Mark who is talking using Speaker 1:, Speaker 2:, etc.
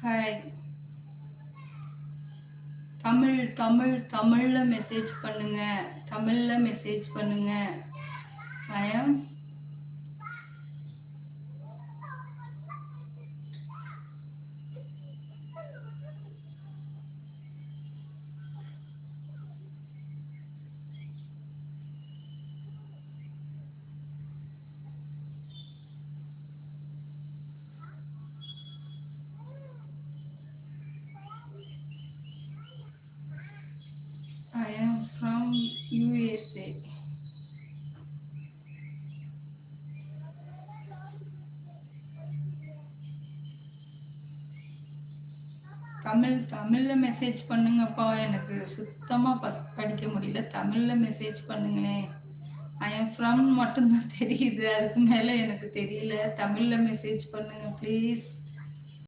Speaker 1: Hi. Tamil Tamil தமிழ்ல message பண்ணுங்க. தமிழ்ல மெசேஜ் பண்ணுங்க. I am from USA. தமிழ்ல மெசேஜ் பண்ணுங்கப்பா. எனக்கு சுத்தமா படிக்க முடியல. தமிழ்ல மெசேஜ் பண்ணுங்களேன். ஐ எம் ஃப்ரம் மட்டும்தான் தெரியுது, அதுக்கு மேல எனக்கு தெரியல. தமிழ்ல மெசேஜ் பண்ணுங்க ப்ளீஸ்.